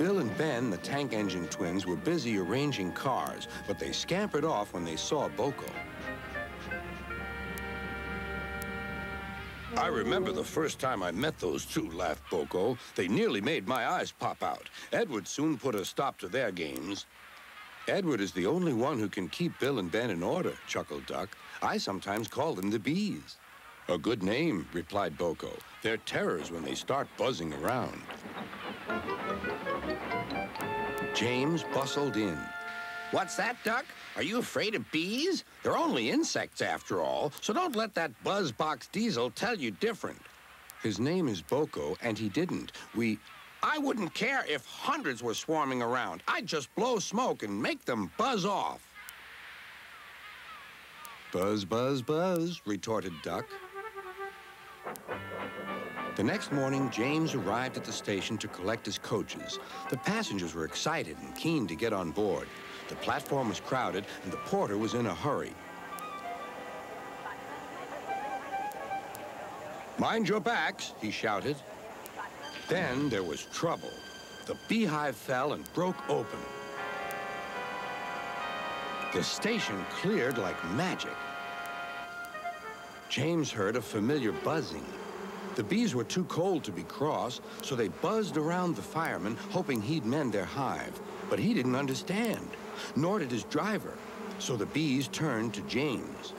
Bill and Ben, the tank engine twins, were busy arranging cars, but they scampered off when they saw Boko. I remember the first time I met those two, laughed Boko. They nearly made my eyes pop out. Edward soon put a stop to their games. Edward is the only one who can keep Bill and Ben in order, chuckled Duck. I sometimes call them the Bees. A good name, replied Boko. They're terrors when they start buzzing around. James bustled in. What's that, Duck? Are you afraid of bees? They're only insects after all, so don't let that buzzbox Diesel tell you different. His name is Boko, and he didn't. I wouldn't care if hundreds were swarming around. I'd just blow smoke and make them buzz off. Buzz, buzz, buzz, retorted Duck. The next morning, James arrived at the station to collect his coaches. The passengers were excited and keen to get on board. The platform was crowded, and the porter was in a hurry. Mind your backs, he shouted. Then there was trouble. The beehive fell and broke open. The station cleared like magic. James heard a familiar buzzing. The bees were too cold to be cross, so they buzzed around the fireman, hoping he'd mend their hive. But he didn't understand, nor did his driver, so the bees turned to James.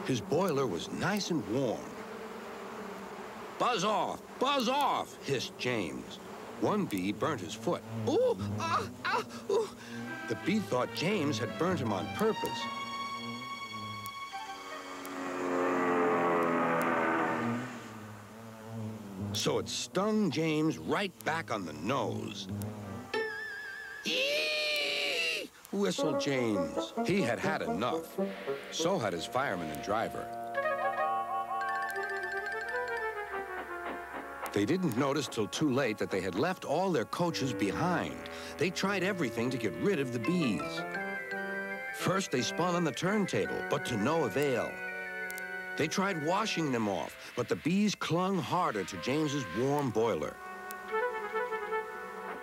His boiler was nice and warm. Buzz off, hissed James. One bee burnt his foot. Ooh, ooh. The bee thought James had burnt him on purpose. So it stung James right back on the nose. Eee! Whistled James. He had had enough. So had his fireman and driver. They didn't notice till too late that they had left all their coaches behind. They tried everything to get rid of the bees. First, they spun on the turntable, but to no avail. They tried washing them off, but the bees clung harder to James's warm boiler.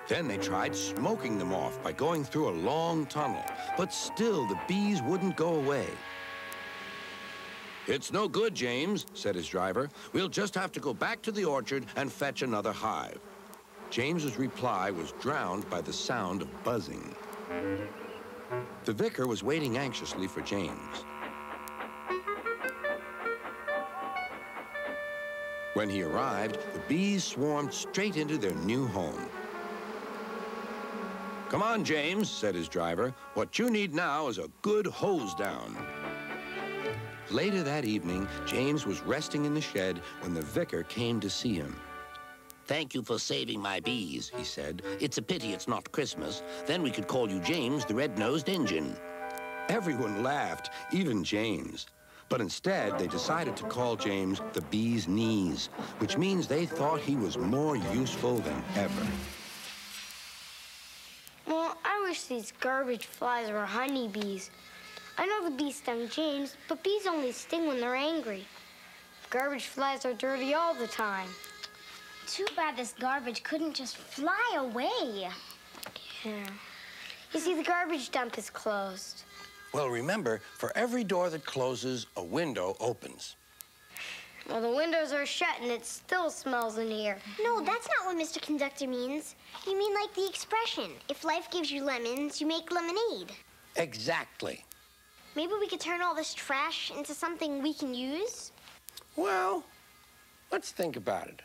Then they tried smoking them off by going through a long tunnel, but still the bees wouldn't go away. It's no good, James, said his driver. We'll just have to go back to the orchard and fetch another hive. James's reply was drowned by the sound of buzzing. The vicar was waiting anxiously for James. When he arrived, the bees swarmed straight into their new home. Come on, James, said his driver. What you need now is a good hose down. Later that evening, James was resting in the shed when the vicar came to see him. Thank you for saving my bees, he said. It's a pity it's not Christmas. Then we could call you James the Red-Nosed Injun. Everyone laughed, even James. But instead, they decided to call James the Bee's Knees, which means they thought he was more useful than ever. Well, I wish these garbage flies were honeybees. I know the bee stung James, but bees only sting when they're angry. Garbage flies are dirty all the time. Too bad this garbage couldn't just fly away. Yeah. You see, the garbage dump is closed. Well, remember, for every door that closes, a window opens. Well, the windows are shut and it still smells in here. No, that's not what Mr. Conductor means. You mean like the expression, if life gives you lemons, you make lemonade. Exactly. Maybe we could turn all this trash into something we can use? Well, let's think about it.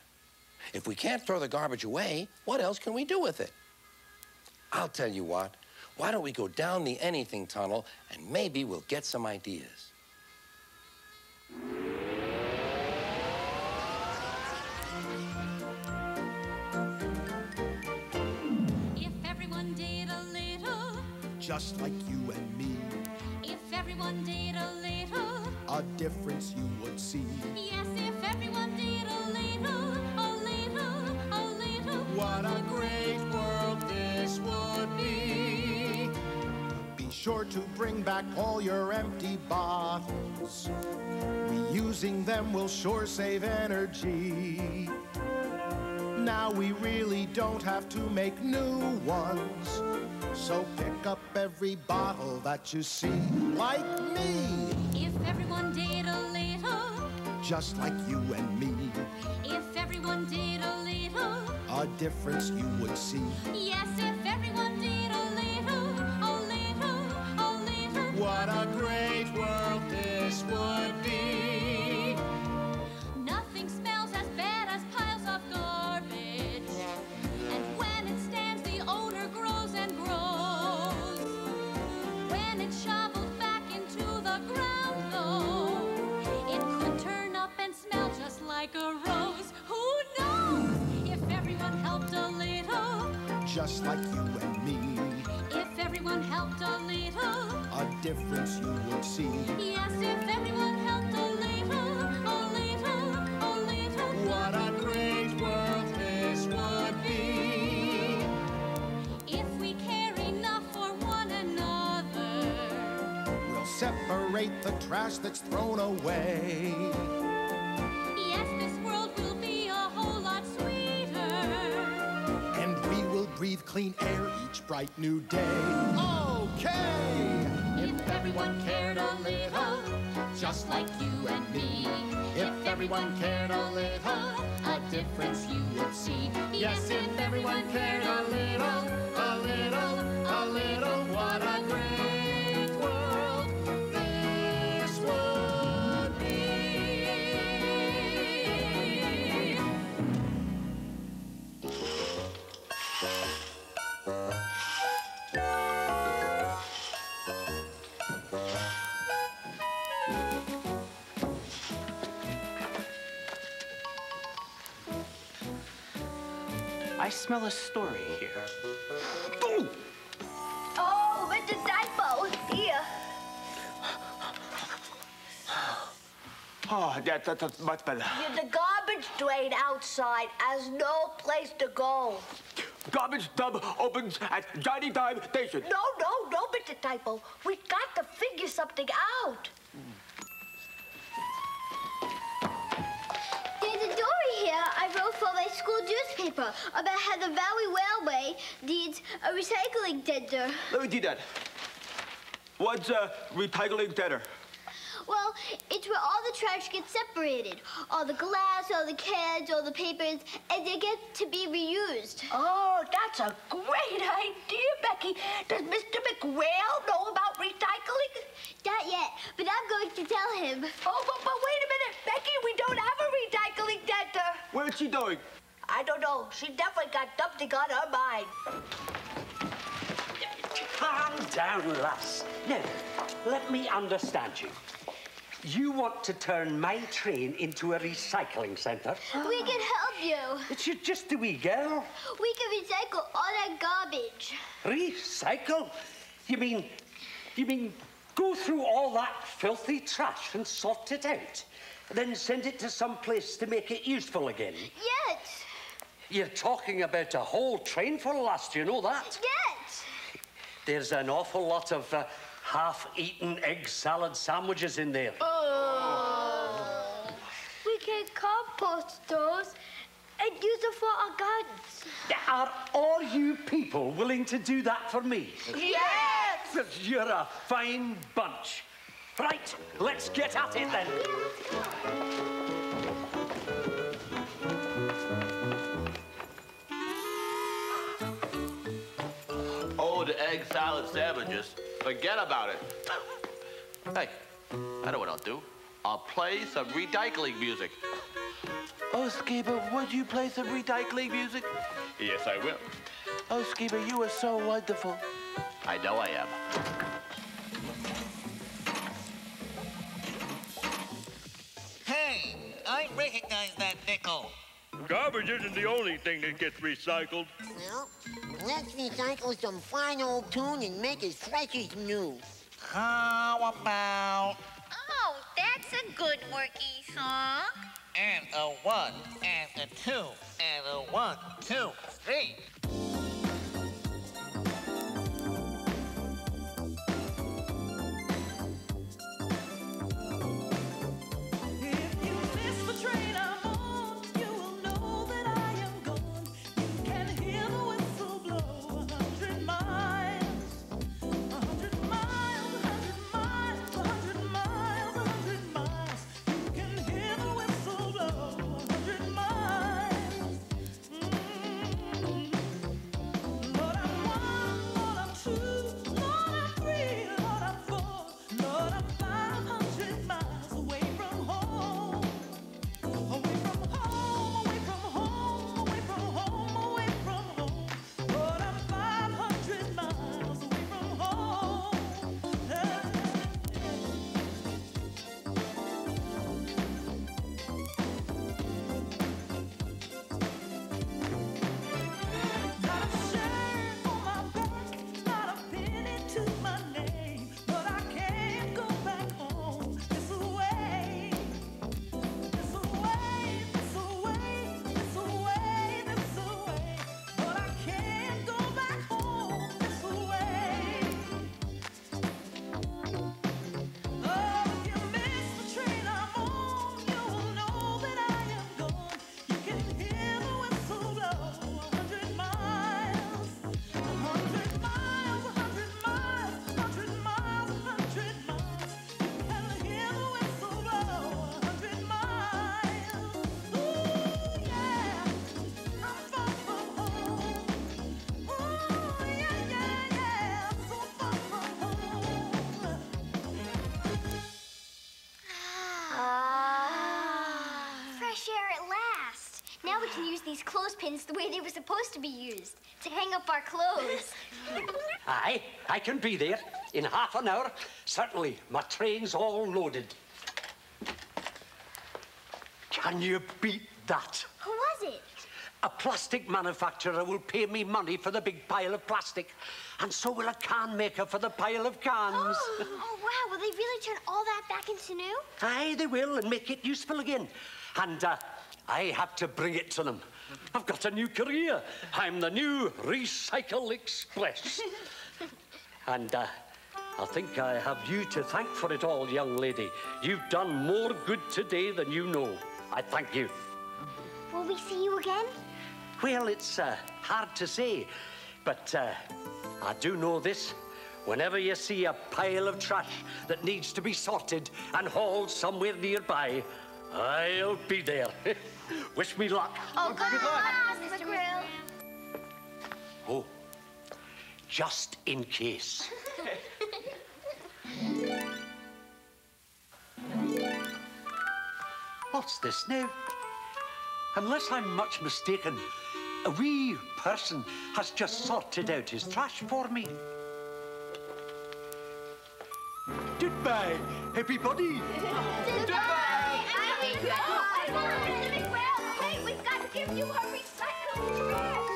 If we can't throw the garbage away, what else can we do with it? I'll tell you what. Why don't we go down the anything tunnel and maybe we'll get some ideas. If everyone did a little, just like you and me, if everyone did a little, a difference you would see. yes, if everyone did a little, a little, a little, What a great world this would be. Be sure to bring back all your empty bottles. Reusing them will sure save energy. Now we really don't have to make new ones. So pick up every bottle that you see, like me. If everyone did a little, Just like you and me, if everyone did a little, a difference you would see. yes, if everyone did a little, a little, a little. What a great world this would be. Nothing smells as bad as piles of garbage. And when it stands, the odor grows and grows. When it's shoveled back into the ground, though, it could turn up and smell just like a rose. Who knows? If everyone helped a little, Just like you and me, if everyone helped a little, a difference you would see. yes, if everyone helped a little, a little, a little. What a great world this would be. If we care enough for one another, We'll separate the trash that's thrown away. yes, this world will be a whole lot sweeter. And we will breathe clean air each bright new day. Okay! If everyone cared a little, just like you and me. If everyone cared a little, a difference you would see. yes, if everyone cared a little, a little, a little, what a great world this would be. I smell a story here. Oh, Mr. Typo, here. Oh, that's much better. The garbage drain outside has no place to go. Garbage dump opens at Johnny Time Station. No, Mr. Typo. We've got to figure something out. There's a story here I wrote for my school newspaper about how the Valley Railway needs a recycling center. Let me do that. What's a recycling center? Well, it's where all the trash gets separated. All the glass, all the cans, all the papers, and they get to be reused. Oh, that's a great idea, Becky. Does Mr. McRail know about recycling? Not yet, but I'm going to tell him. Oh, but wait a minute, Becky, we don't have a recycling center. Where's she going? I don't know. She definitely got something on her mind. Calm down, lass. Now, let me understand you. You want to turn my train into a recycling centre? We can help you. It's just a wee girl. We can recycle all that garbage. Recycle? You mean go through all that filthy trash and sort it out, then send it to some place to make it useful again? Yes. You're talking about a whole train full, lass, do you know that? Yes. There's an awful lot of half-eaten egg salad sandwiches in there. Oh. We can compost those and use them for our gardens. Are all you people willing to do that for me? Yes! You're a fine bunch. Right, let's get at it then. Oh, the egg salad sandwiches. Forget about it. Hey, I know what I'll do. I'll play some recycling music. Oh, Skeeter, would you play some recycling music? Yes, I will. Oh, Skeeter, you are so wonderful. I know I am. Hey, I recognize that nickel. Garbage isn't the only thing that gets recycled. Well, let's recycle some fine old tune and make it fresh as new. How about... Oh, that's a good worky song. And a 1, and a 2, and a 1, 2, 3. If you miss the train I'm on, you will know that I am gone. clothespins the way they were supposed to be used, to hang up our clothes. Aye, I can be there in half an hour. Certainly, my train's all loaded. Can you beat that? Who was it? A plastic manufacturer will pay me money for the big pile of plastic, and so will a can maker for the pile of cans. Oh, wow. Will they really turn all that back into new? Aye, they will, and make it useful again. And I have to bring it to them. I've got a new career. I'm the new Recycle Express. And I think I have you to thank for it all, young lady. You've done more good today than you know. I thank you. Will we see you again? Well, it's hard to say, but I do know this. Whenever you see a pile of trash that needs to be sorted and hauled somewhere nearby, I'll be there. Wish me luck. Oh, good luck, Mr. Grill. Oh, just in case. What's this now? Unless I'm much mistaken, a wee person has just sorted out his trash for me. Goodbye, everybody. Goodbye, Mr. Grill. Hey, we've got to give you our recycled trash.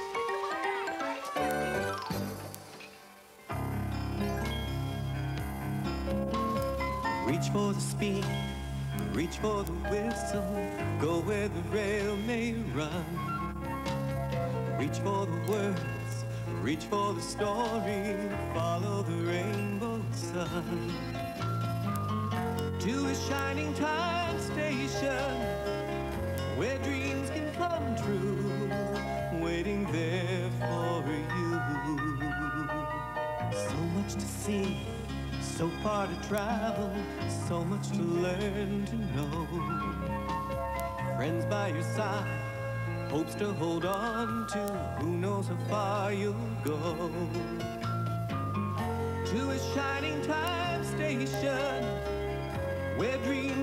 Reach for the speed, reach for the whistle, go where the rail may run. Reach for the words, reach for the story, follow the rainbow sun. To a shining time station, where dreams can come true, waiting there for you. So much to see, so far to travel, so much to learn to know. Friends by your side, hopes to hold on to, who knows how far you'll go. To a shining time station, where dreams